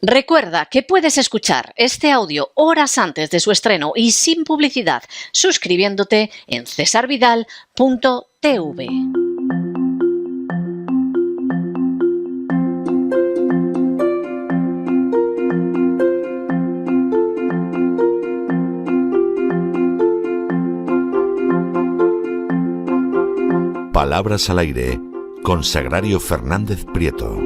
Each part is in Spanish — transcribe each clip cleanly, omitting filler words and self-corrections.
Recuerda que puedes escuchar este audio horas antes de su estreno y sin publicidad suscribiéndote en cesarvidal.tv. Palabras al aire con Sagrario Fernández Prieto.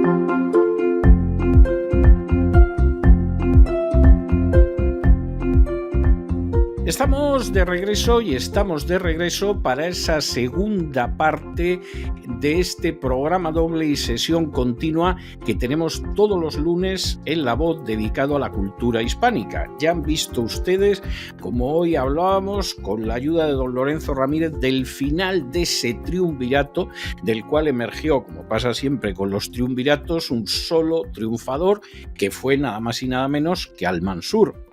Estamos de regreso para esa segunda parte de este programa doble y sesión continua que tenemos todos los lunes en La Voz, dedicado a la cultura hispánica. Ya han visto ustedes, como hoy hablábamos con la ayuda de don Lorenzo Ramírez, del final de ese triunvirato, del cual emergió, como pasa siempre con los triunviratos, un solo triunfador, que fue nada más y nada menos que Almanzor.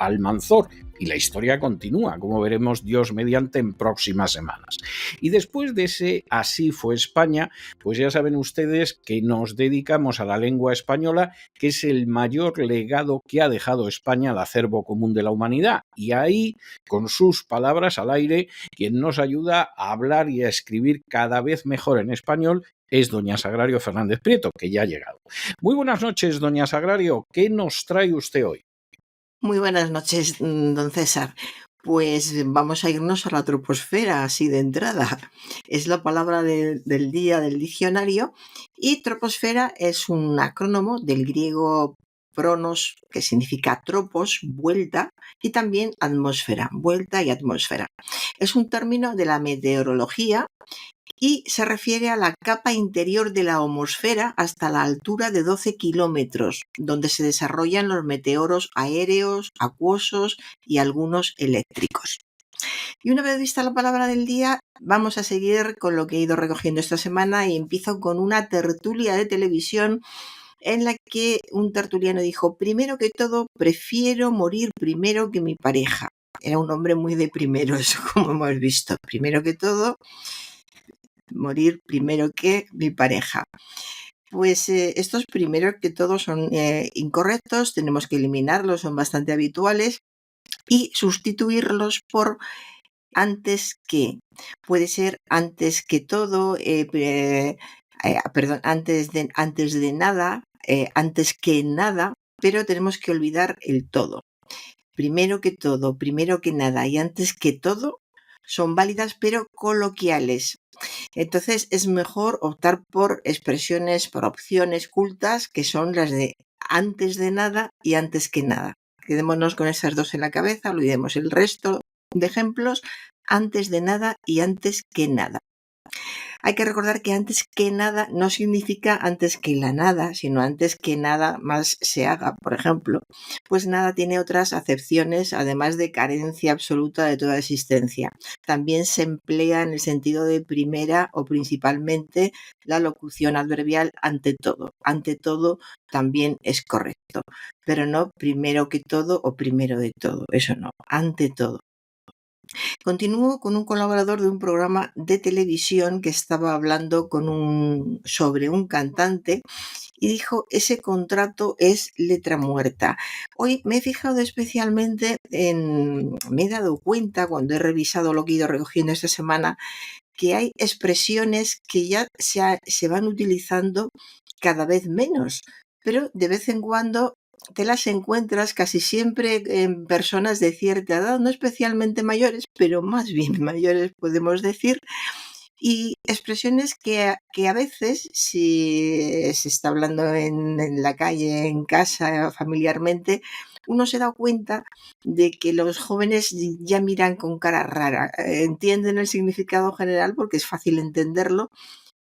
Y la historia continúa, como veremos Dios mediante en próximas semanas. Y después de ese Así fue España, pues ya saben ustedes que nos dedicamos a la lengua española, que es el mayor legado que ha dejado España al acervo común de la humanidad. Y ahí, con sus palabras al aire, quien nos ayuda a hablar y a escribir cada vez mejor en español es doña Sagrario Fernández Prieto, que ya ha llegado. Muy buenas noches, doña Sagrario. ¿Qué nos trae usted hoy? Muy buenas noches, don César. Pues vamos a irnos a la troposfera, así de entrada. Es la palabra del día del diccionario, y troposfera es un acrónimo del griego pronos, que significa tropos, vuelta, y también atmósfera, vuelta y atmósfera. Es un término de la meteorología y se refiere a la capa interior de la atmósfera hasta la altura de 12 kilómetros, donde se desarrollan los meteoros aéreos, acuosos y algunos eléctricos. Y una vez vista la palabra del día, vamos a seguir con lo que he ido recogiendo esta semana, y empiezo con una tertulia de televisión en la que un tertuliano dijo: primero que todo, prefiero morir primero que mi pareja. Era un hombre muy de primeros, como hemos visto. Primero que todo, morir primero que mi pareja. Pues estos primeros que todo son incorrectos, tenemos que eliminarlos, son bastante habituales, y sustituirlos por antes que. Puede ser antes que todo, antes de nada, antes que nada, pero tenemos que olvidar el todo. Primero que todo, primero que nada y antes que todo son válidas pero coloquiales. Entonces es mejor optar por expresiones, por opciones cultas, que son las de antes de nada y antes que nada. Quedémonos con esas dos en la cabeza, olvidemos el resto de ejemplos. Antes de nada y antes que nada. Hay que recordar que antes que nada no significa antes que la nada, sino antes que nada más se haga. Por ejemplo, pues nada tiene otras acepciones, además de carencia absoluta de toda existencia. También se emplea en el sentido de primera o principalmente la locución adverbial ante todo. Ante todo también es correcto, pero no primero que todo o primero de todo. Eso no, ante todo. Continúo con un colaborador de un programa de televisión que estaba hablando sobre un cantante, y dijo: ese contrato es letra muerta. Hoy me he fijado especialmente me he dado cuenta, cuando he revisado lo que he ido recogiendo esta semana, que hay expresiones que ya se van utilizando cada vez menos, pero de vez en cuando te las encuentras, casi siempre en personas de cierta edad, no especialmente mayores, pero más bien mayores, podemos decir, y expresiones que a veces, si se está hablando en la calle, en casa, familiarmente, uno se da cuenta de que los jóvenes ya miran con cara rara. Entienden el significado general porque es fácil entenderlo,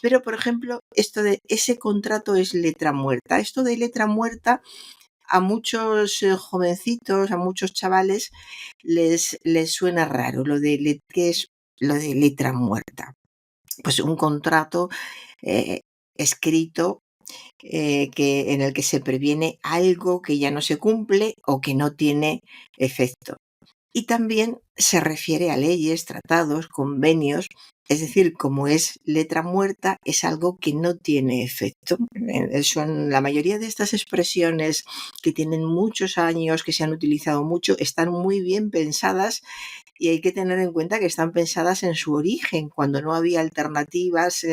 pero, por ejemplo, esto de ese contrato es letra muerta. Esto de letra muerta, a muchos jovencitos, a muchos chavales, les suena raro ¿qué es lo de letra muerta? Pues un contrato escrito, en el que se previene algo que ya no se cumple o que no tiene efecto. Y también se refiere a leyes, tratados, convenios Es decir, como es letra muerta, es algo que no tiene efecto. Son la mayoría de estas expresiones que tienen muchos años, que se han utilizado mucho, están muy bien pensadas y hay que tener en cuenta que están pensadas en su origen, cuando no había alternativas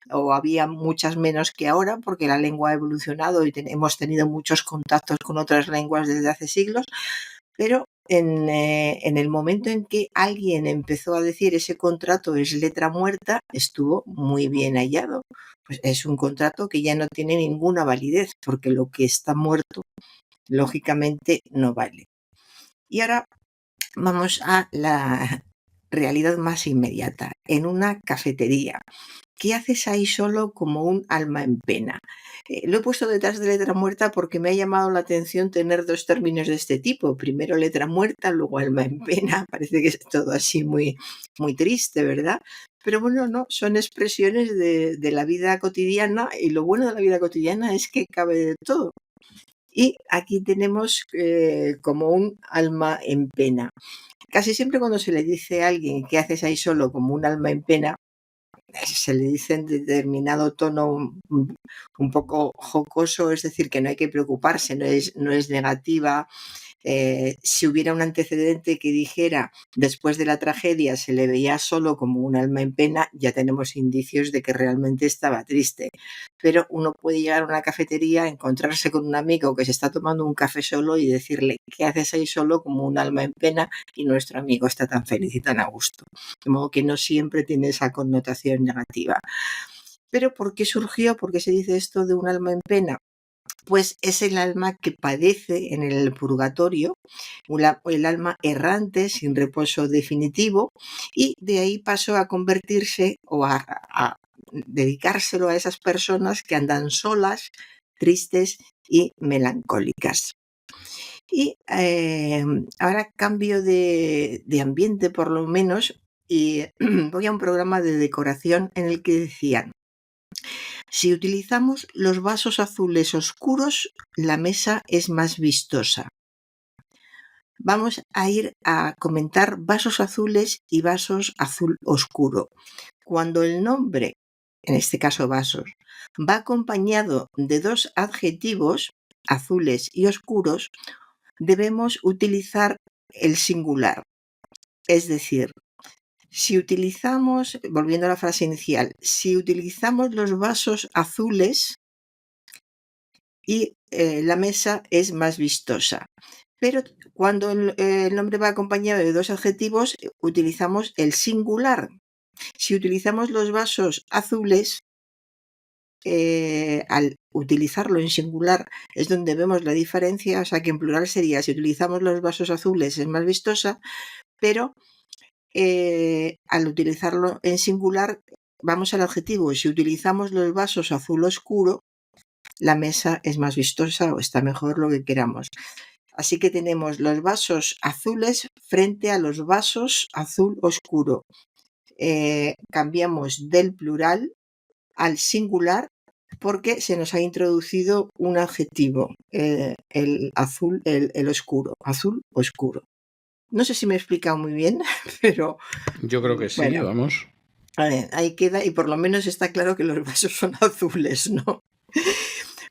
o había muchas menos que ahora, porque la lengua ha evolucionado y hemos tenido muchos contactos con otras lenguas desde hace siglos, pero en el momento en que alguien empezó a decir ese contrato es letra muerta, estuvo muy bien hallado. Pues es un contrato que ya no tiene ninguna validez, porque lo que está muerto, lógicamente, no vale. Y ahora vamos a la realidad más inmediata. En una cafetería, ¿qué haces ahí solo como un alma en pena? Lo he puesto detrás de letra muerta porque me ha llamado la atención tener dos términos de este tipo. Primero letra muerta, luego alma en pena. Parece que es todo así muy, muy triste, ¿verdad? Pero bueno, no, son expresiones de la vida cotidiana y lo bueno de la vida cotidiana es que cabe de todo. Y aquí tenemos como un alma en pena. Casi siempre cuando se le dice a alguien ¿qué haces ahí solo como un alma en pena? Se le dice en determinado tono un poco jocoso, es decir, que no hay que preocuparse, no es negativa. Si hubiera un antecedente que dijera después de la tragedia se le veía solo como un alma en pena, ya tenemos indicios de que realmente estaba triste. Pero uno puede llegar a una cafetería, encontrarse con un amigo que se está tomando un café solo y decirle ¿qué haces ahí solo como un alma en pena? Y nuestro amigo está tan feliz y tan a gusto. De modo que no siempre tiene esa connotación negativa. Pero ¿por qué surgió? ¿Por qué se dice esto de un alma en pena? Pues es el alma que padece en el purgatorio, el alma errante sin reposo definitivo, y de ahí pasó a convertirse o a dedicárselo a esas personas que andan solas, tristes y melancólicas. Y ahora cambio de ambiente por lo menos y voy a un programa de decoración en el que decían: si utilizamos los vasos azules oscuros, la mesa es más vistosa. Vamos a ir a comentar vasos azules y vasos azul oscuro. Cuando el nombre, en este caso vasos, va acompañado de dos adjetivos, azules y oscuros, debemos utilizar el singular. Es decir, si utilizamos, volviendo a la frase inicial, si utilizamos los vasos azules y la mesa es más vistosa. Pero cuando el nombre va acompañado de dos adjetivos, utilizamos el singular. Si utilizamos los vasos azules, al utilizarlo en singular es donde vemos la diferencia, o sea que en plural sería, si utilizamos los vasos azules es más vistosa, pero al utilizarlo en singular vamos al adjetivo. Si utilizamos los vasos azul oscuro, la mesa es más vistosa o está mejor, lo que queramos. Así que tenemos los vasos azules frente a los vasos azul oscuro. Cambiamos del plural al singular porque se nos ha introducido un adjetivo, el azul, el oscuro, azul oscuro. No sé si me he explicado muy bien, pero Yo creo que sí, bueno, vamos. ahí queda y por lo menos está claro que los vasos son azules, ¿no?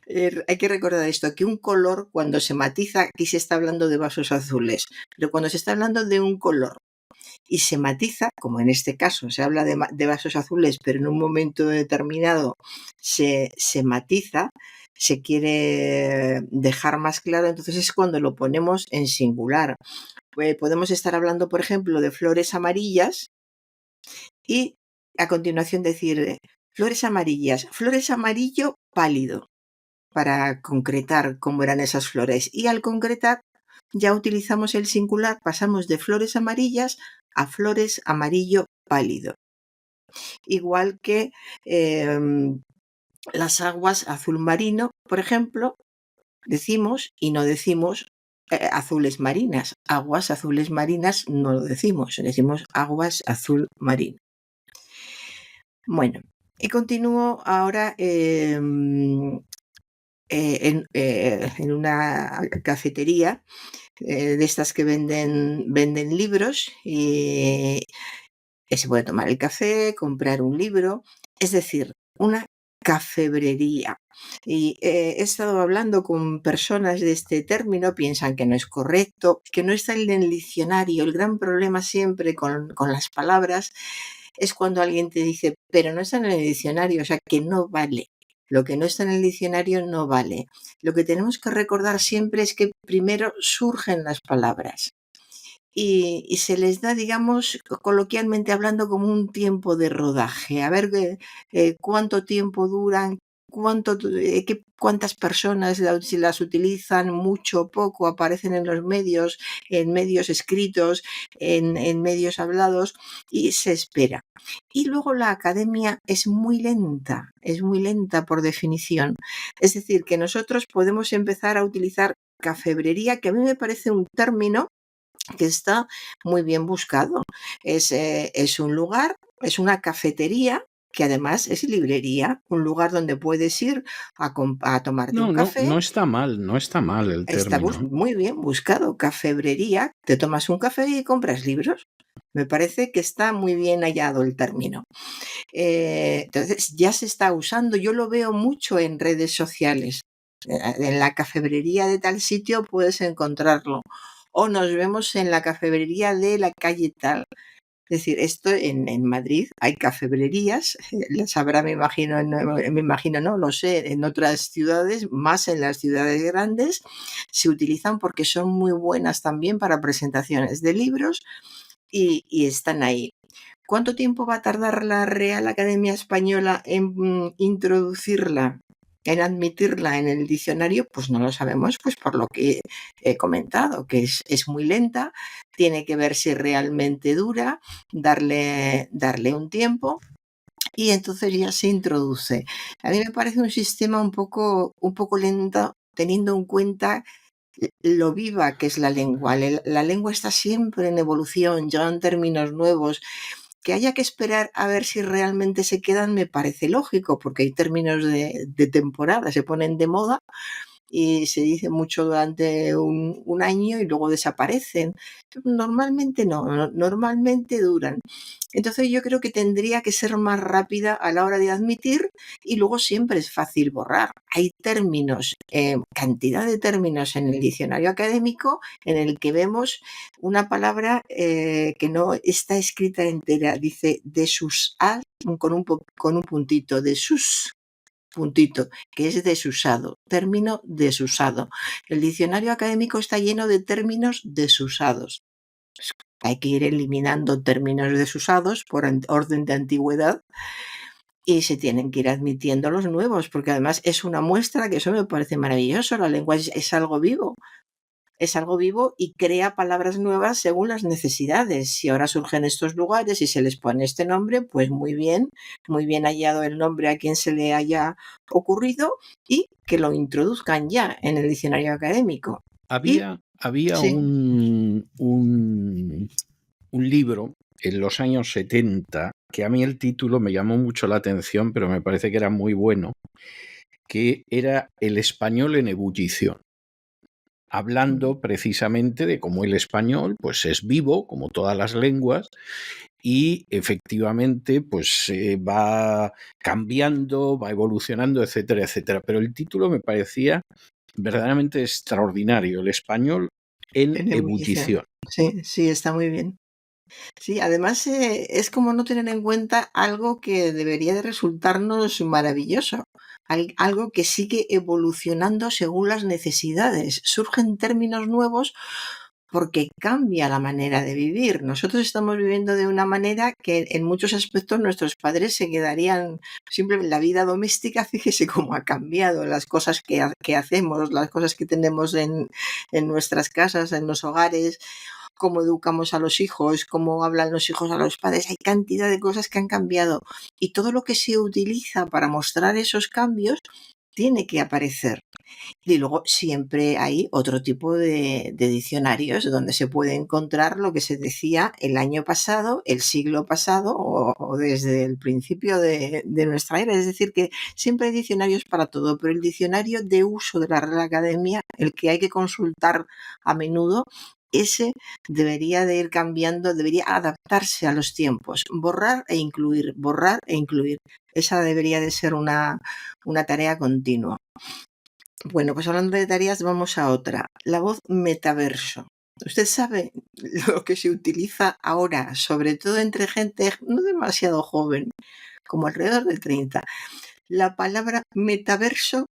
Hay que recordar esto, que un color cuando se matiza, aquí se está hablando de vasos azules, pero cuando se está hablando de un color y se matiza, como en este caso se habla de vasos azules, pero en un momento determinado se matiza, se quiere dejar más claro, entonces es cuando lo ponemos en singular. Pues podemos estar hablando, por ejemplo, de flores amarillas y a continuación decir flores amarillas, flores amarillo pálido, para concretar cómo eran esas flores. Y al concretar ya utilizamos el singular, pasamos de flores amarillas a flores amarillo pálido. Igual que las aguas azul marino, por ejemplo, decimos y no decimos azules marinas. Aguas azules marinas no lo decimos aguas azul marino. Bueno, y continúo ahora en una cafetería de estas que venden libros y Se puede tomar el café, comprar un libro, es decir, una cafebrería. Y he estado hablando con personas de este término, piensan que no es correcto, que no está en el diccionario. El gran problema siempre con las palabras es cuando alguien te dice, pero no está en el diccionario, o sea, que no vale. Lo que no está en el diccionario no vale. Lo que tenemos que recordar siempre es que primero surgen las palabras y se les da, digamos, coloquialmente hablando, como un tiempo de rodaje. A ver cuánto tiempo duran, cuántas personas si las utilizan, mucho o poco, aparecen en los medios, en medios escritos, en medios hablados, y se espera. Y luego la academia es muy lenta por definición. Es decir, que nosotros podemos empezar a utilizar cafebrería, que a mí me parece un término que está muy bien buscado. Es un lugar, es una cafetería que además es librería, un lugar donde puedes ir a tomarte un café. No está mal el Está término. muy bien buscado, cafebrería, te tomas un café y compras libros. Me parece que está muy bien hallado el término. Entonces ya se está usando, yo lo veo mucho en redes sociales. En la cafebrería de tal sitio puedes encontrarlo. O nos vemos en la cafebrería de la calle tal. Es decir, esto en Madrid hay cafebrerías, las habrá, me imagino, no lo sé, en otras ciudades, más en las ciudades grandes, se utilizan porque son muy buenas también para presentaciones de libros y están ahí. ¿Cuánto tiempo va a tardar la Real Academia Española en introducirla, en admitirla en el diccionario? Pues no lo sabemos, pues por lo que he comentado, que es muy lenta, tiene que ver si realmente dura, darle un tiempo y entonces ya se introduce. A mí me parece un sistema un poco lento, teniendo en cuenta lo viva que es la lengua. La lengua está siempre en evolución, llegan términos nuevos. Que haya que esperar a ver si realmente se quedan me parece lógico, porque hay términos de temporada, se ponen de moda y se dice mucho durante un año y luego desaparecen. Normalmente no, normalmente duran. Entonces yo creo que tendría que ser más rápida a la hora de admitir y luego siempre es fácil borrar. Hay términos, cantidad de términos en el diccionario académico en el que vemos una palabra que no está escrita entera, dice de sus as con un puntito, de sus puntito, que es desusado, término desusado. El diccionario académico está lleno de términos desusados. Pues hay que ir eliminando términos desusados por orden de antigüedad y se tienen que ir admitiendo los nuevos, porque además es una muestra que eso me parece maravilloso. La lengua es algo vivo. Es algo vivo y crea palabras nuevas según las necesidades. Si ahora surgen estos lugares y se les pone este nombre, pues muy bien hallado el nombre a quien se le haya ocurrido y que lo introduzcan ya en el diccionario académico. Había sí. un libro en los años 70 que a mí el título me llamó mucho la atención, pero me parece que era muy bueno, que era El español en ebullición, hablando precisamente de cómo el español pues es vivo, como todas las lenguas, y efectivamente pues va cambiando, va evolucionando, etcétera, etcétera. Pero el título me parecía verdaderamente extraordinario, El español en ebullición. Sí, está muy bien. Sí, además es como no tener en cuenta algo que debería de resultarnos maravilloso, algo que sigue evolucionando según las necesidades. Surgen términos nuevos porque cambia la manera de vivir. Nosotros estamos viviendo de una manera que en muchos aspectos nuestros padres se quedarían simplemente. La vida doméstica, fíjese cómo ha cambiado, las cosas que hacemos, las cosas que tenemos en nuestras casas, en los hogares, cómo educamos a los hijos, cómo hablan los hijos a los padres. Hay cantidad de cosas que han cambiado y todo lo que se utiliza para mostrar esos cambios tiene que aparecer. Y luego siempre hay otro tipo de diccionarios donde se puede encontrar lo que se decía el año pasado, el siglo pasado o desde el principio de nuestra era. Es decir, que siempre hay diccionarios para todo, pero el diccionario de uso de la Real Academia, el que hay que consultar a menudo, ese debería de ir cambiando, debería adaptarse a los tiempos. Borrar e incluir, borrar e incluir. Esa debería de ser una tarea continua. Bueno, pues hablando de tareas, vamos a otra. La voz metaverso. Usted sabe lo que se utiliza ahora, sobre todo entre gente no demasiado joven, como alrededor de 30. La palabra metaverso,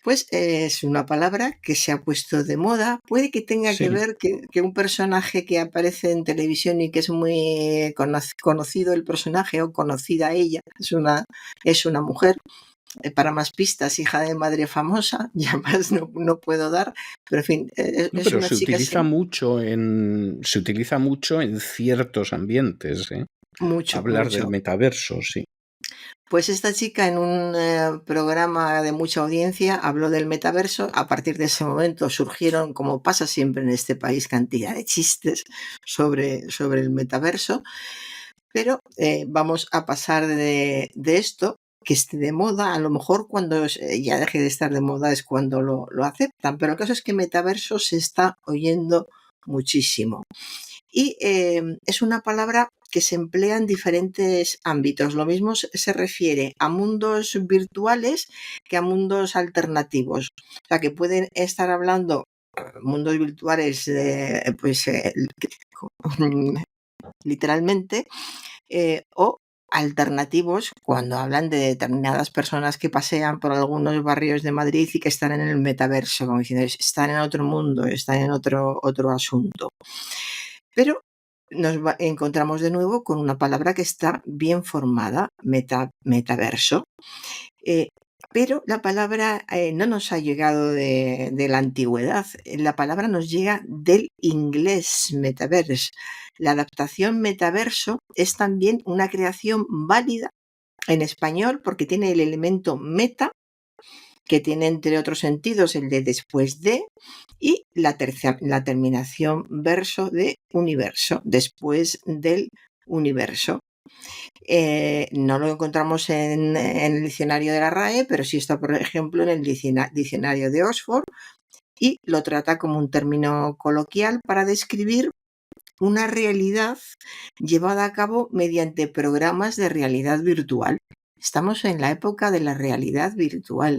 pues es una palabra que se ha puesto de moda. Puede que tenga que Sí. ver que un personaje que aparece en televisión y que es muy conocido el personaje o conocida ella, es una mujer. Para más pistas, hija de madre famosa, ya más no puedo dar, pero en fin, No, es pero una chica así, se utiliza mucho en ciertos ambientes, ¿eh? mucho, Hablar del mucho. metaverso, sí. Pues esta chica en un programa de mucha audiencia habló del metaverso. A partir de ese momento surgieron, como pasa siempre en este país, cantidad de chistes sobre el metaverso. Pero vamos a pasar de esto, que esté de moda. A lo mejor cuando ya deje de estar de moda es cuando lo aceptan. Pero el caso es que metaverso se está oyendo muchísimo. Y es una palabra que se emplea en diferentes ámbitos. Lo mismo se refiere a mundos virtuales que a mundos alternativos. O sea, que pueden estar hablando mundos virtuales, literalmente, o alternativos cuando hablan de determinadas personas que pasean por algunos barrios de Madrid y que están en el metaverso, como diciendo, están en otro mundo, están en otro asunto. Pero encontramos de nuevo con una palabra que está bien formada, metaverso. Pero la palabra no nos ha llegado de la antigüedad, la palabra nos llega del inglés metaverse. La adaptación metaverso es también una creación válida en español porque tiene el elemento meta, que tiene entre otros sentidos el de después de, y la terminación verso de universo, después del universo. No lo encontramos en el diccionario de la RAE, pero sí está, por ejemplo, en el diccionario de Oxford, y lo trata como un término coloquial para describir una realidad llevada a cabo mediante programas de realidad virtual. Estamos en la época de la realidad virtual.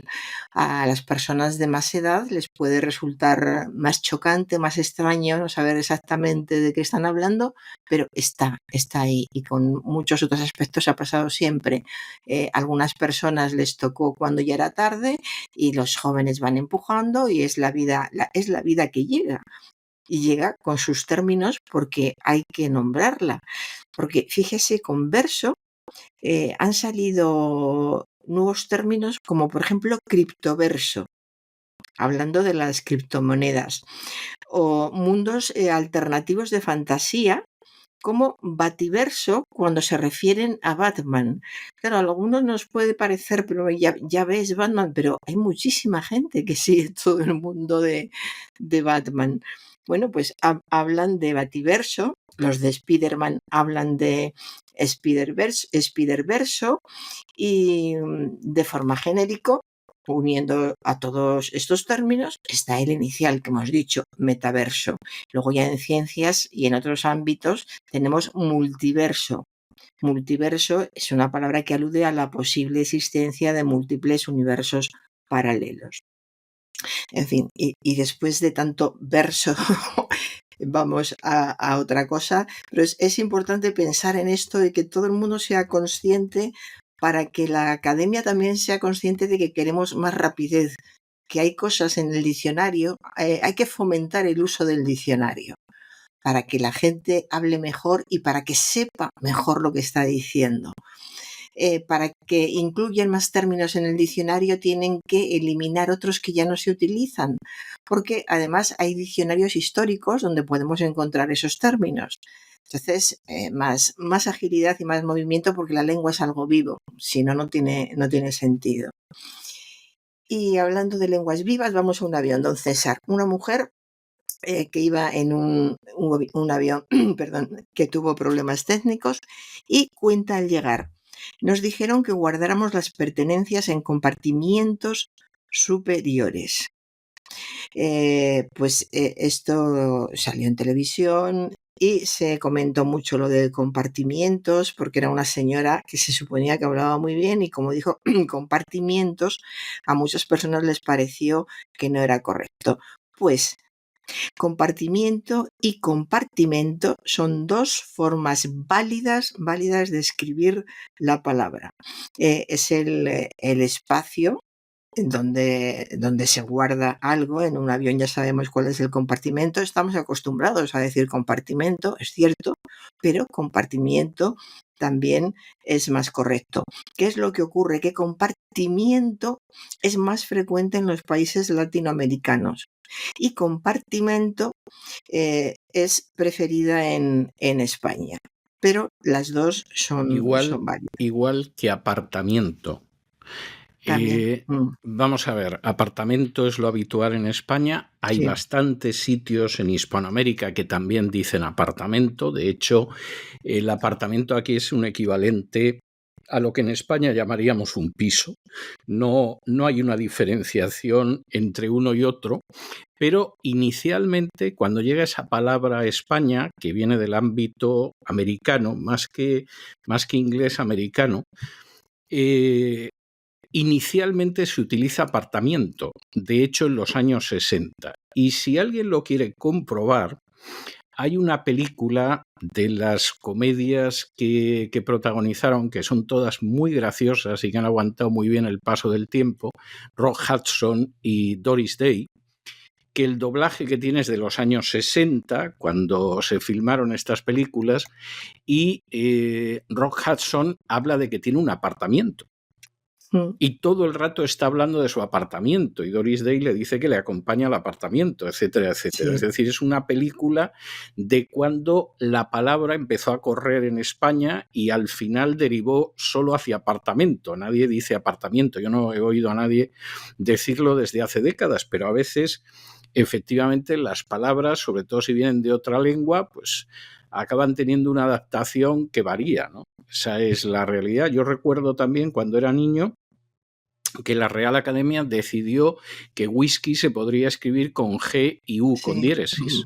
A las personas de más edad les puede resultar más chocante, más extraño no saber exactamente de qué están hablando, pero está ahí, y con muchos otros aspectos ha pasado siempre. Algunas personas les tocó cuando ya era tarde y los jóvenes van empujando y es la vida que llega. Y llega con sus términos porque hay que nombrarla. Porque fíjese, con verso han salido nuevos términos como por ejemplo criptoverso, hablando de las criptomonedas, o mundos alternativos de fantasía como Bativerso cuando se refieren a Batman. Claro, a algunos nos puede parecer, pero ya ves Batman, pero hay muchísima gente que sigue todo el mundo de Batman. Bueno, pues hablan de Bativerso, los de Spider-Man hablan de Spiderverso y de forma genérico, uniendo a todos estos términos, está el inicial que hemos dicho, metaverso. Luego ya en ciencias y en otros ámbitos tenemos multiverso. Multiverso es una palabra que alude a la posible existencia de múltiples universos paralelos. En fin, y después de tanto verso vamos a otra cosa, pero es importante pensar en esto de que todo el mundo sea consciente, para que la academia también sea consciente de que queremos más rapidez, que hay cosas en el diccionario, hay que fomentar el uso del diccionario para que la gente hable mejor y para que sepa mejor lo que está diciendo. Para que incluyan más términos en el diccionario tienen que eliminar otros que ya no se utilizan, porque además hay diccionarios históricos donde podemos encontrar esos términos. Entonces, más agilidad y más movimiento, porque la lengua es algo vivo, si no, no tiene sentido. Y hablando de lenguas vivas, vamos a un avión, don César. Una mujer que iba en un avión perdón, que tuvo problemas técnicos y cuenta al llegar. Nos dijeron que guardáramos las pertenencias en compartimientos superiores. Esto salió en televisión y se comentó mucho lo de compartimientos, porque era una señora que se suponía que hablaba muy bien y como dijo compartimientos, a muchas personas les pareció que no era correcto. Pues compartimiento y compartimento son dos formas válidas de escribir la palabra. Es el espacio donde se guarda algo. En un avión ya sabemos cuál es el compartimento. Estamos acostumbrados a decir compartimento, es cierto, pero compartimiento también es más correcto. ¿Qué es lo que ocurre? Que compartimiento es más frecuente en los países latinoamericanos y compartimento es preferida en España, pero las dos son válidas. Igual que apartamiento. También. Vamos a ver, apartamento es lo habitual en España. Hay bastantes sitios en Hispanoamérica que también dicen apartamento. De hecho, el apartamento aquí es un equivalente a lo que en España llamaríamos un piso. No hay una diferenciación entre uno y otro, pero inicialmente, cuando llega esa palabra a España, que viene del ámbito americano, más que inglés americano, inicialmente se utiliza apartamento, de hecho en los años 60. Y si alguien lo quiere comprobar, hay una película de las comedias que protagonizaron, que son todas muy graciosas y que han aguantado muy bien el paso del tiempo, Rock Hudson y Doris Day, que el doblaje que tiene es de los años 60, cuando se filmaron estas películas, y Rock Hudson habla de que tiene un apartamento. Y todo el rato está hablando de su apartamento y Doris Day le dice que le acompaña al apartamento, etcétera, etcétera. Sí. Es decir, es una película de cuando la palabra empezó a correr en España y al final derivó solo hacia apartamento. Nadie dice apartamento. Yo no he oído a nadie decirlo desde hace décadas, pero a veces efectivamente las palabras, sobre todo si vienen de otra lengua, pues acaban teniendo una adaptación que varía, ¿no? Esa es la realidad. Yo recuerdo también cuando era niño que la Real Academia decidió que whisky se podría escribir con G y U, con diéresis.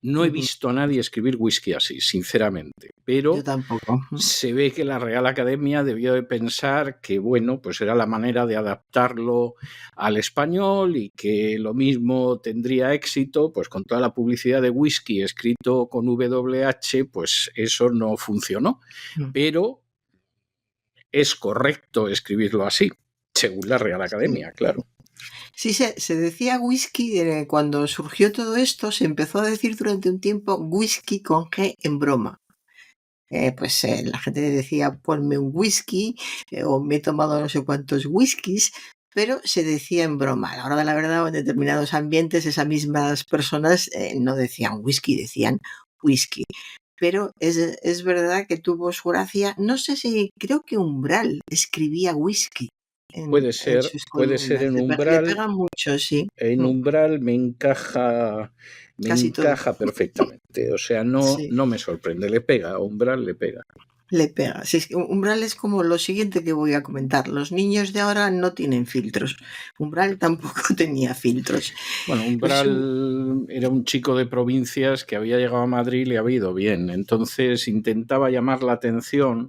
No he visto a nadie escribir whisky así, sinceramente, pero yo tampoco. Se ve que la Real Academia debió de pensar que, bueno, pues era la manera de adaptarlo al español y que lo mismo tendría éxito, pues con toda la publicidad de whisky escrito con WH, pues eso no funcionó. Pero es correcto escribirlo así, según la Real Academia, claro. Sí, se decía whisky, cuando surgió todo esto, se empezó a decir durante un tiempo whisky con G en broma. La gente decía ponme un whisky o me he tomado no sé cuántos whiskies, pero se decía en broma. A la hora de la verdad, en determinados ambientes, esas mismas personas no decían whisky, decían whisky. Pero es verdad que tuvo su gracia. No sé si, creo que Umbral escribía whisky. Puede ser en Umbral. Le pega mucho, sí. En Umbral me encaja perfectamente. O sea, no me sorprende. Le pega, a Umbral le pega. Le pega. Sí, Umbral es como lo siguiente que voy a comentar. Los niños de ahora no tienen filtros. Umbral tampoco tenía filtros. Bueno, Umbral era un chico de provincias que había llegado a Madrid y le había ido bien. Entonces intentaba llamar la atención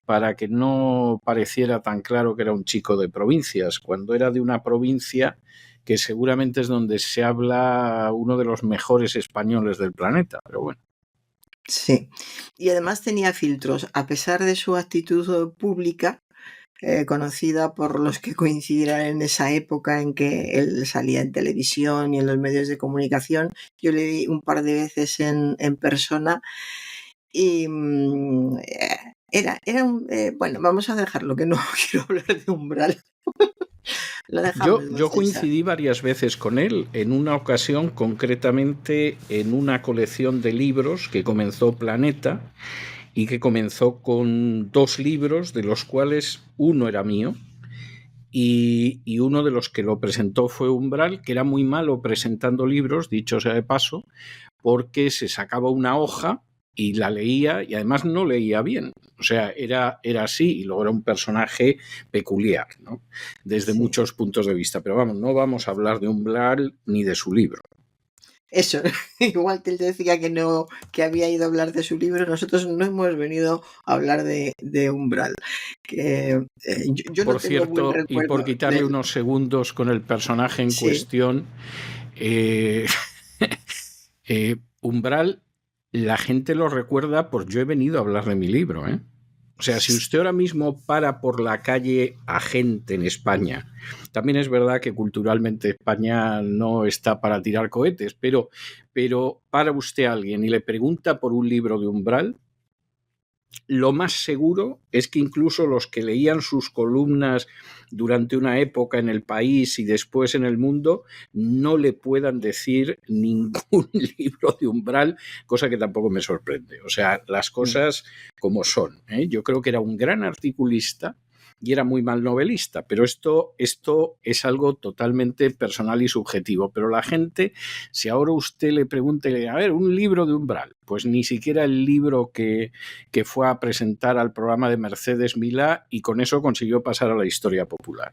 para que no pareciera tan claro que era un chico de provincias, cuando era de una provincia que seguramente es donde se habla uno de los mejores españoles del planeta, pero bueno. Sí, y además tenía filtros, a pesar de su actitud pública, conocida por los que coincidieran en esa época en que él salía en televisión y en los medios de comunicación. Yo le vi un par de veces en persona y era un... bueno, vamos a dejarlo, que no quiero hablar de Umbral. Yo coincidí varias veces con él, en una ocasión concretamente en una colección de libros que comenzó Planeta y que comenzó con 2 libros, de los cuales uno era mío y uno de los que lo presentó fue Umbral, que era muy malo presentando libros, dicho sea de paso, porque se sacaba una hoja y la leía, y además no leía bien. O sea, era así, y luego era un personaje peculiar, ¿no? Desde muchos puntos de vista. Pero vamos, no vamos a hablar de Umbral ni de su libro. Eso, igual que él decía que había ido a hablar de su libro, nosotros no hemos venido a hablar de Umbral. Que, yo por no tengo buen cierto, y por recuerdo quitarle unos segundos con el personaje en cuestión, Umbral, la gente lo recuerda por yo he venido a hablar de mi libro, ¿eh? O sea, si usted ahora mismo para por la calle a gente en España, también es verdad que culturalmente España no está para tirar cohetes, pero para usted a alguien y le pregunta por un libro de Umbral, lo más seguro es que incluso los que leían sus columnas durante una época en El País y después en El Mundo no le puedan decir ningún libro de Umbral, cosa que tampoco me sorprende. O sea, las cosas como son, ¿eh? Yo creo que era un gran articulista y era muy mal novelista, pero esto es algo totalmente personal y subjetivo. Pero la gente, si ahora usted le pregunta, a ver, un libro de Umbral, pues ni siquiera el libro que fue a presentar al programa de Mercedes Milá y con eso consiguió pasar a la historia popular.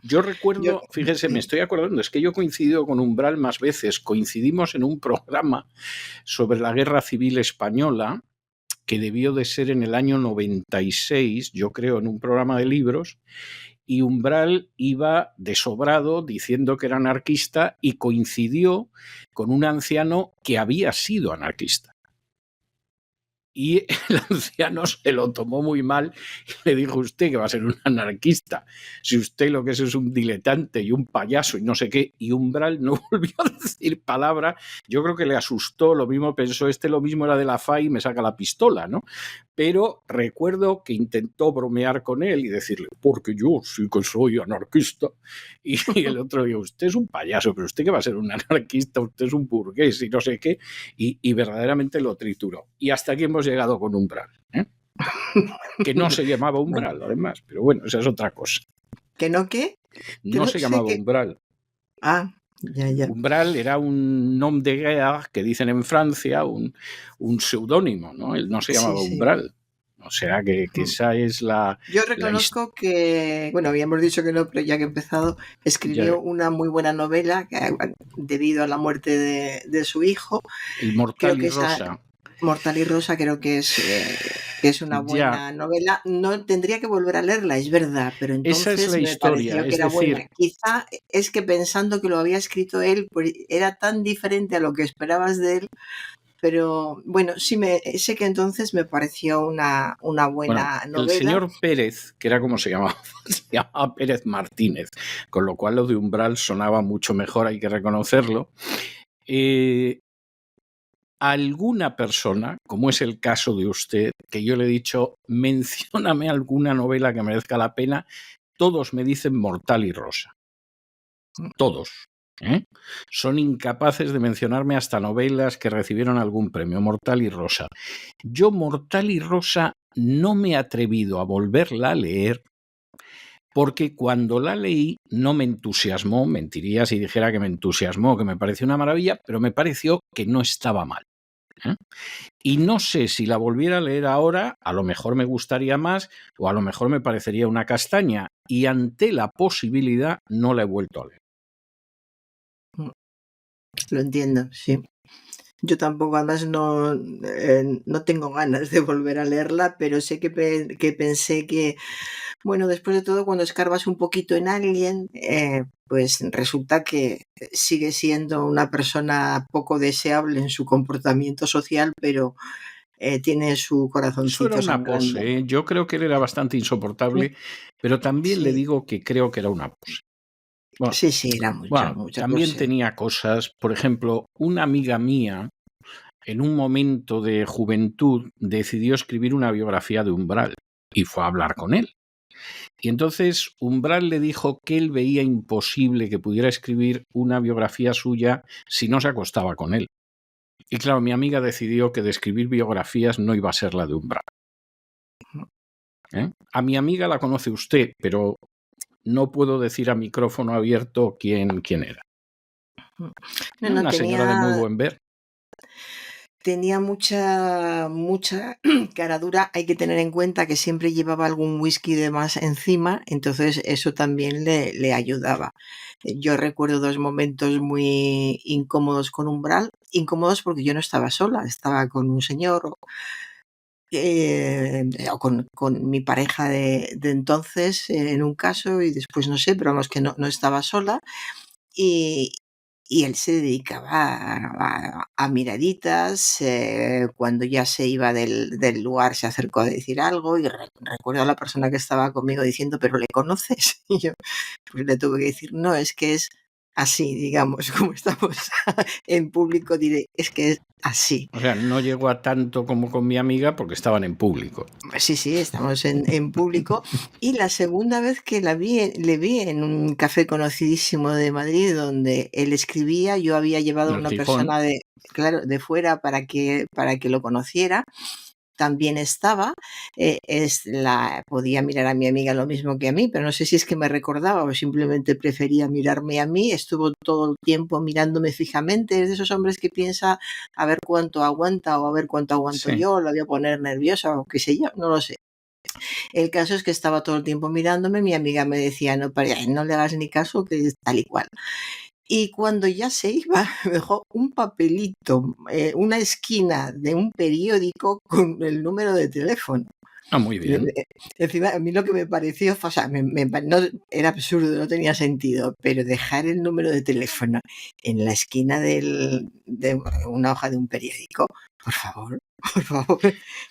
Yo recuerdo, fíjense, me estoy acordando, es que yo he coincidido con Umbral más veces. Coincidimos en un programa sobre la Guerra Civil Española, que debió de ser en el año 96, yo creo, en un programa de libros, y Umbral iba de sobrado diciendo que era anarquista y coincidió con un anciano que había sido anarquista. Y el anciano se lo tomó muy mal y le dijo: usted que va a ser un anarquista, si usted lo que es un diletante y un payaso y no sé qué. Y Umbral no volvió a decir palabra. Yo creo que le asustó, lo mismo pensó, lo mismo era de la FAI y me saca la pistola, ¿no? Pero recuerdo que intentó bromear con él y decirle: porque yo sí que soy anarquista. Y el otro dijo: usted es un payaso, pero usted que va a ser un anarquista, usted es un burgués y no sé qué. Y verdaderamente lo trituró. Y hasta aquí hemos llegado con Umbral, ¿eh? Que no se llamaba Umbral, además, pero bueno, esa es otra cosa. ¿Que no qué? No se llamaba Umbral. Ah, ya. Umbral era un nom de guerre que dicen en Francia, un seudónimo, ¿no? Él no se llamaba Umbral. O sea que esa es la... Yo reconozco que, bueno, habíamos dicho que no, pero ya que he empezado, escribió una muy buena novela debido a la muerte de su hijo. El Mortal y Rosa. Mortal y Rosa creo que es una buena novela. No tendría que volver a leerla, es verdad, pero entonces esa es la historia, me pareció que era buena. Quizá es que pensando que lo había escrito él, pues era tan diferente a lo que esperabas de él. Pero bueno, sí sé que entonces me pareció una buena novela. El señor Pérez, que era como se llamaba Pérez Martínez, con lo cual lo de Umbral sonaba mucho mejor, hay que reconocerlo. Alguna persona, como es el caso de usted, que yo le he dicho: mencióname alguna novela que merezca la pena, todos me dicen Mortal y Rosa. Todos. Son incapaces de mencionarme hasta novelas que recibieron algún premio. Mortal y Rosa. Yo Mortal y Rosa no me he atrevido a volverla a leer porque cuando la leí no me entusiasmó. Mentiría si dijera que me entusiasmó, que me pareció una maravilla, pero me pareció que no estaba mal. Y no sé si la volviera a leer ahora, a lo mejor me gustaría más o a lo mejor me parecería una castaña, y ante la posibilidad no la he vuelto a leer. Lo entiendo, sí. Yo tampoco, además no tengo ganas de volver a leerla, pero sé que pensé que, bueno, después de todo, cuando escarbas un poquito en alguien, pues resulta que sigue siendo una persona poco deseable en su comportamiento social, pero tiene su corazoncito. Eso era una pose, ¿eh? Yo creo que él era bastante insoportable, pero también le digo que creo que era una pose. Bueno, sí, era mucha también pose. tenía cosas, por ejemplo, una amiga mía, en un momento de juventud, decidió escribir una biografía de Umbral y fue a hablar con él. Y entonces Umbral le dijo que él veía imposible que pudiera escribir una biografía suya si no se acostaba con él. Y claro, mi amiga decidió que de escribir biografías no iba a ser la de Umbral. A mi amiga la conoce usted, pero no puedo decir a micrófono abierto quién era. Una señora de muy buen ver. tenía mucha cara dura. Hay que tener en cuenta que siempre llevaba algún whisky de más encima, entonces eso también le ayudaba. Yo recuerdo 2 momentos muy incómodos con Umbral, incómodos porque yo no estaba sola, estaba con un señor, o con mi pareja de entonces, en un caso, y después no sé, pero vamos, que no estaba sola. Y y él se dedicaba a miraditas, cuando ya se iba del lugar se acercó a decir algo, y recuerdo a la persona que estaba conmigo diciendo: "¿Pero le conoces?". Y yo, pues le tuve que decir: "No, es que es así", digamos, como estamos en público, diré: "Es que es así". O sea, no llegó a tanto como con mi amiga porque estaban en público. Sí, sí, estamos en público. Y la segunda vez que le vi en un café conocidísimo de Madrid, donde él escribía, yo había llevado a El una Gijón. persona de fuera para que lo conociera. También estaba, podía mirar a mi amiga lo mismo que a mí, pero no sé si es que me recordaba o simplemente prefería mirarme a mí. Estuvo todo el tiempo mirándome fijamente. Es de esos hombres que piensa a ver cuánto aguanta o a ver cuánto aguanto Sí. yo, la voy a poner nerviosa o qué sé yo, no lo sé. El caso es que estaba todo el tiempo mirándome, mi amiga me decía: "No le hagas ni caso, que es tal y cual". Y cuando ya se iba, me dejó un papelito, una esquina de un periódico con el número de teléfono. Ah, muy Y, bien. encima, a mí lo que me pareció, o sea, no, era absurdo, no tenía sentido, pero dejar el número de teléfono en la esquina de una hoja de un periódico, por favor, por favor.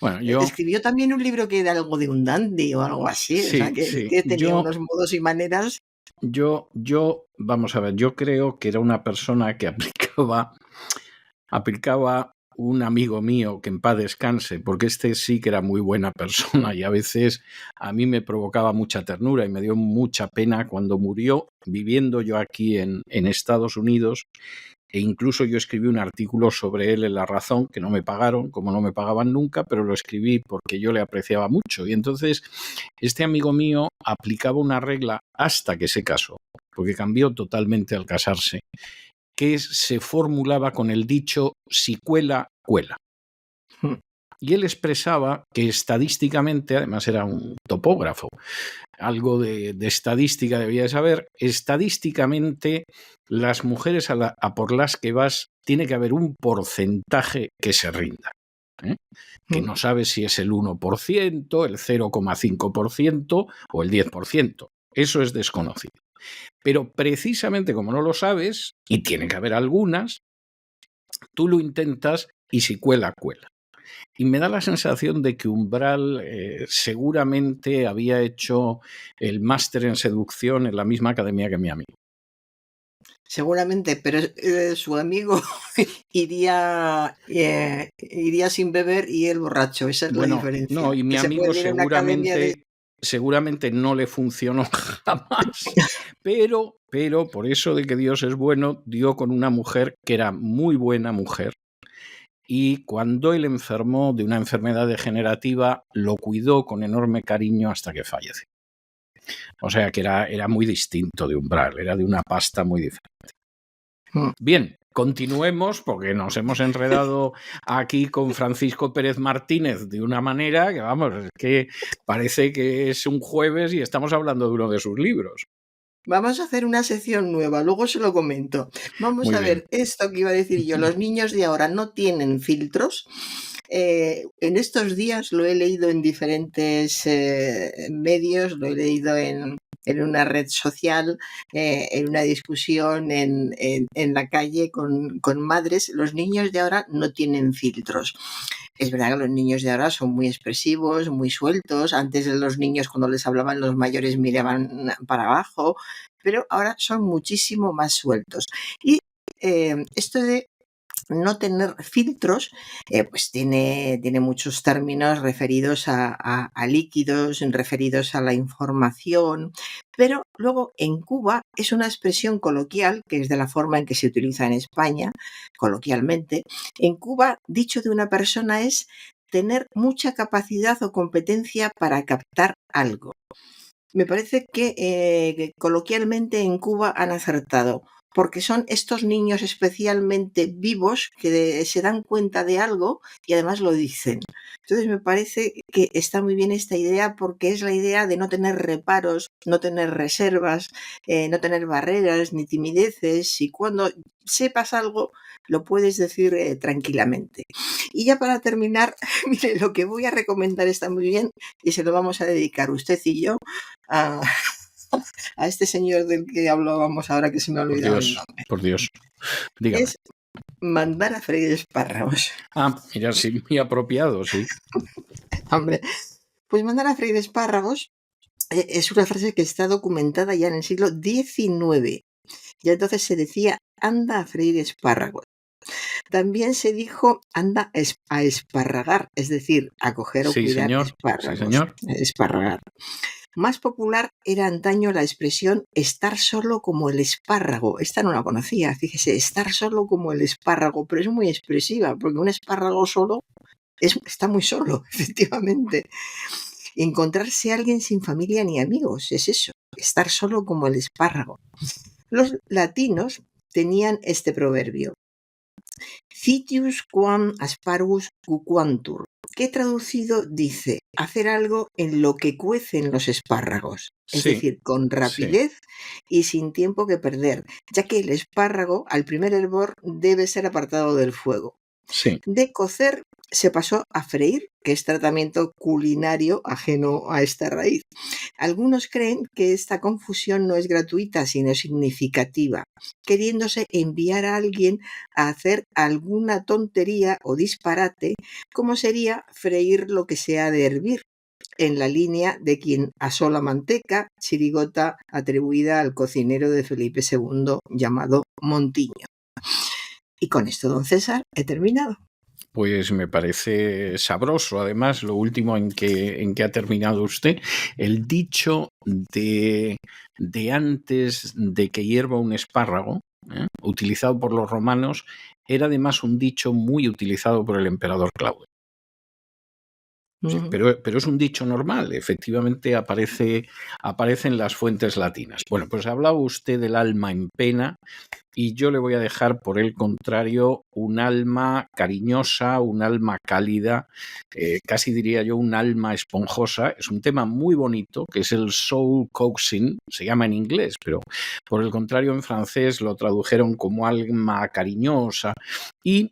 Bueno, yo Escribió también un libro que era algo de un dandy o algo así, o sea, sí, que sí. tenía unos modos y maneras. Vamos a ver, yo creo que era una persona que aplicaba un amigo mío, que en paz descanse, porque este sí que era muy buena persona y a veces a mí me provocaba mucha ternura y me dio mucha pena cuando murió, viviendo yo aquí en Estados Unidos. E incluso yo escribí un artículo sobre él en La Razón, que no me pagaron, como no me pagaban nunca, pero lo escribí porque yo le apreciaba mucho. Y entonces este amigo mío aplicaba una regla hasta que se casó, porque cambió totalmente al casarse, que se formulaba con el dicho: si cuela, cuela. Y él expresaba que estadísticamente, además era un topógrafo, algo de estadística debía de saber, estadísticamente las mujeres a por las que vas tiene que haber un porcentaje que se rinda, ¿eh? Que no sabes si es el 1%, el 0,5% o el 10%. Eso es desconocido. Pero precisamente como no lo sabes, y tiene que haber algunas, tú lo intentas y si cuela, cuela. Y me da la sensación de que Umbral seguramente había hecho el máster en seducción en la misma academia que mi amigo. Seguramente, pero su amigo iría sin beber y él borracho, esa es la Bueno, diferencia. no, y mi Que se amigo puede ir a una academia de... seguramente no le funcionó jamás, pero por eso de que Dios es bueno, dio con una mujer que era muy buena mujer. Y cuando él enfermó de una enfermedad degenerativa, lo cuidó con enorme cariño hasta que falleció. O sea que era muy distinto de Umbral, era de una pasta muy diferente. Bien, continuemos porque nos hemos enredado aquí con Francisco Pérez Martínez de una manera que, vamos, es que parece que es un jueves y estamos hablando de uno de sus libros. Vamos a hacer una sección nueva, luego se lo comento. Vamos Muy a bien. ver, esto que iba a decir yo, los niños de ahora no tienen filtros. En estos días lo he leído en diferentes medios, lo he leído en una red social, en una discusión en la calle con madres. Los niños de ahora no tienen filtros. Es verdad que los niños de ahora son muy expresivos, muy sueltos. Antes los niños, cuando les hablaban los mayores, miraban para abajo, pero ahora son muchísimo más sueltos. Y esto de no tener filtros, pues tiene muchos términos referidos a líquidos, referidos a la información, pero luego en Cuba es una expresión coloquial, que es de la forma en que se utiliza en España, coloquialmente. En Cuba, dicho de una persona es tener mucha capacidad o competencia para captar algo. Me parece que coloquialmente en Cuba han acertado, porque son estos niños especialmente vivos que se dan cuenta de algo y además lo dicen. Entonces me parece que está muy bien esta idea porque es la idea de no tener reparos, no tener reservas, no tener barreras ni timideces, y cuando sepas algo lo puedes decir tranquilamente. Y ya para terminar, mire, lo que voy a recomendar está muy bien y se lo vamos a dedicar usted y yo a este señor del que hablábamos ahora, que se me ha olvidado el nombre. Por Dios, dígame. Es mandar a freír espárragos. Mira, sí, muy apropiado, sí. Hombre, pues mandar a freír espárragos es una frase que está documentada ya en el siglo XIX. Ya entonces se decía, anda a freír espárragos. También se dijo, anda a esparragar, es decir, a coger o cuidar espárragos. Sí, señor. Esparragar. Más popular era antaño la expresión estar solo como el espárrago. Esta no la conocía, fíjese, estar solo como el espárrago, pero es muy expresiva, porque un espárrago solo está muy solo, efectivamente. Encontrarse a alguien sin familia ni amigos, es eso, estar solo como el espárrago. Los latinos tenían este proverbio: Citius quam aspargus cuquantur, que traducido dice, hacer algo en lo que cuecen los espárragos, es decir, con rapidez y sin tiempo que perder, ya que el espárrago, al primer hervor, debe ser apartado del fuego. Sí. De cocer se pasó a freír, que es tratamiento culinario ajeno a esta raíz. Algunos creen que esta confusión no es gratuita, sino significativa, queriéndose enviar a alguien a hacer alguna tontería o disparate, como sería freír lo que se ha de hervir, en la línea de quien asó la manteca, chirigota atribuida al cocinero de Felipe II llamado Montiño. Y con esto, don César, he terminado. Pues me parece sabroso, además, lo último en que ha terminado usted. El dicho de antes de que hierva un espárrago, utilizado por los romanos, era además un dicho muy utilizado por el emperador Claudio. Sí, pero es un dicho normal, efectivamente aparece en las fuentes latinas. Bueno, pues hablaba usted del alma en pena y yo le voy a dejar, por el contrario, un alma cariñosa, un alma cálida, casi diría yo un alma esponjosa. Es un tema muy bonito, que es el soul coaxing, se llama en inglés, pero por el contrario en francés lo tradujeron como alma cariñosa, y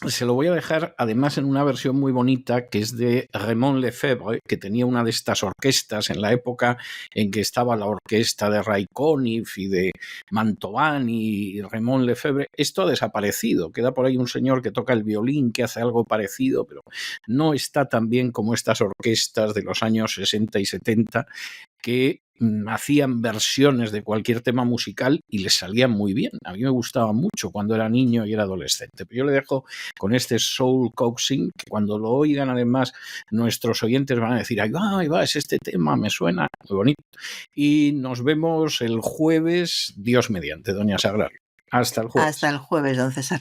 se lo voy a dejar además en una versión muy bonita que es de Raymond Lefebvre, que tenía una de estas orquestas en la época en que estaba la orquesta de Ray Conniff y de Mantovani y Raymond Lefebvre. Esto ha desaparecido, queda por ahí un señor que toca el violín, que hace algo parecido, pero no está tan bien como estas orquestas de los años 60 y 70 que hacían versiones de cualquier tema musical y les salían muy bien. A mí me gustaba mucho cuando era niño y era adolescente. Pero yo le dejo con este soul coaxing, que cuando lo oigan además nuestros oyentes van a decir, ahí va, es este tema, me suena muy bonito. Y nos vemos el jueves, Dios mediante, doña Sagrario. Hasta el jueves. Hasta el jueves, don César.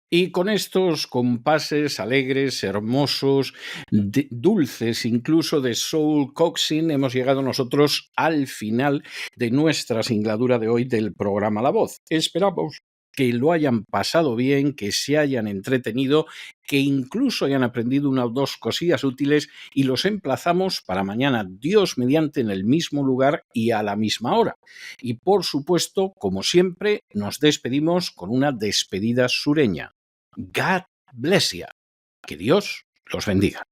Y con estos compases alegres, hermosos, dulces, incluso de soul coaxing, hemos llegado nosotros al final de nuestra singladura de hoy del programa La Voz. Esperamos que lo hayan pasado bien, que se hayan entretenido, que incluso hayan aprendido una o dos cosillas útiles, y los emplazamos para mañana, Dios mediante, en el mismo lugar y a la misma hora. Y por supuesto, como siempre, nos despedimos con una despedida sureña. God bless you. Que Dios los bendiga.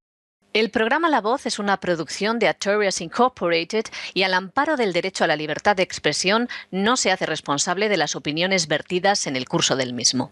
El programa La Voz es una producción de Artorias Incorporated y al amparo del derecho a la libertad de expresión no se hace responsable de las opiniones vertidas en el curso del mismo.